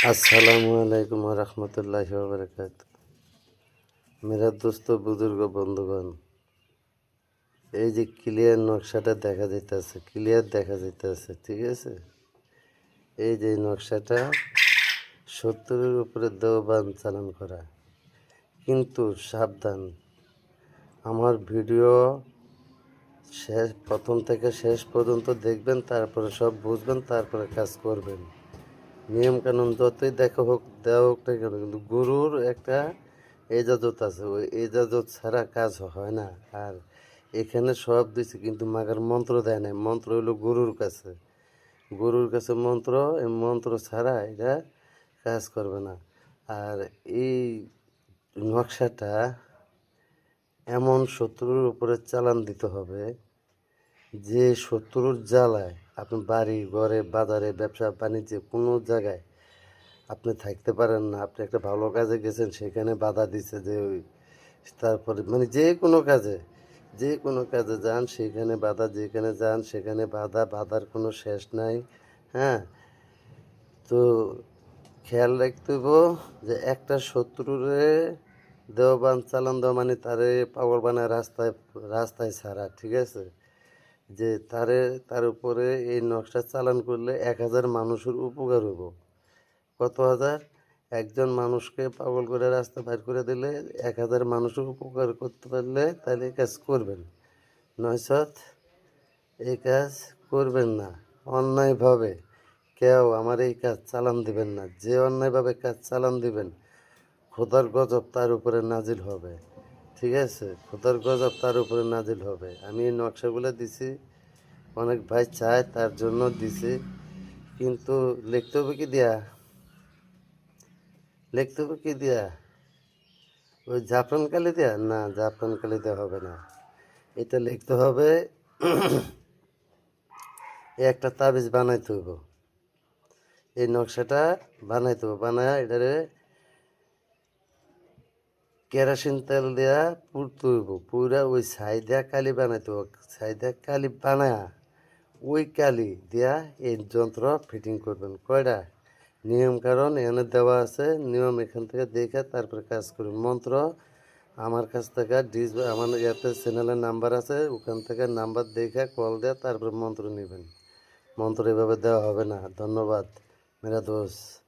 अस्सलामु अलैकुम रहमतुल्लाहि व बरकातहू। मेरा दोस्तों बुजुर्ग बंधुगण, এই যে ক্লিয়ার নকশাটা দেখা যাইতেছে, ক্লিয়ার দেখা যাইতেছে, ঠিক আছে। এই যে নকশাটা 70-এর উপরে দেওবান চালান করা, কিন্তু সাবধান, আমার ভিডিও প্রথম থেকে শেষ পর্যন্ত দেখবেন, তারপরে সব বুঝবেন, তারপরে কাজ করবেন। নিয়মকানুন যতই দেখা হোক দেওয়া হোক না কেন, কিন্তু গুরুর একটা এজাজত আছে, ওই এজাজত ছাড়া কাজ হয় না। আর এখানে সব দিচ্ছে, কিন্তু মাগার মন্ত্র দেয় না। মন্ত্র হইলো গুরুর কাছে, গুরুর কাছে মন্ত্র, এই মন্ত্র ছাড়া এটা কাজ করবে না। আর এই নকশাটা এমন শত্রুর উপরে চালান দিতে হবে যে শত্রুর জ্বালায় আপনি বাড়ি ঘরে বাজারে ব্যবসা বাণিজ্যে কোনো জায়গায় আপনি থাকতে পারেন না। আপনি একটা ভালো কাজে গেছেন, সেখানে বাধা দিছে যে ওই, তারপরে মানে যে কোনো কাজে যান সেখানে বাধা, যেখানে যান সেখানে বাধা, বাধার কোনো শেষ নাই। হ্যাঁ, তো খেয়াল রাখতে হইব যে একটা শত্রুরে দেওবান চালান দেওয়া মানে তারে পাগল বানায় রাস্তায় রাস্তায় ছাড়া, ঠিক আছে। যে তার উপরে এই নকশা চালান করলে 1000 মানুষের উপকার হইব। কত হাজার? একজন মানুষকে পাগল করে রাস্তা বাইর করে দিলে 1000 মানুষের উপকার করতে পারলে তাহলে এই কাজ করবেন। নয়সত এই কাজ করবেন না। অন্যায়ভাবে কেউ আমার এই কাজ চালান দিবেন না। যে অন্যায়ভাবে কাজ চালান দিবেন, খোদার গজব তার উপরে নাজিল হবে, ঠিক আছে। খোদার গজব তার উপরে নাজিল হবে। আমি এই নকশাগুলো দিছি, অনেক ভাই চায় তার জন্য দিছি, কিন্তু লিখতে হবে কি দিয়া, লিখতে হবে কি দিয়া, ওই জাফরান কালি দেয়া না, জাফরান কালি দেওয়া হবে না। এটা লিখতে হবে, একটা তাবিজ বানাইতে হইব। এই নকশাটা বানাইতে হবে, বানায় এটারে কেরোসিন তেল দেওয়া পুড়তে হইব। পুরা ওই ছাইদা কালি বানাইতে হবে। ছাইদা কালি বানায়া ওই কালি দিয়া এই যন্ত্র ফিটিং করবেন। কয়টা নিয়ম কারণ এখানে দেওয়া আছে, নিয়ম এখান থেকে দেখে তারপরে কাজ করুন। মন্ত্র আমার কাছ থেকে আমার ইয়াতে চ্যানেলের নাম্বার আছে, ওখান থেকে নাম্বার দেখে কল দেয়া তারপরে মন্ত্র নেবেন। মন্ত্র এভাবে দেওয়া হবে না। ধন্যবাদ মেরা দোস্ত।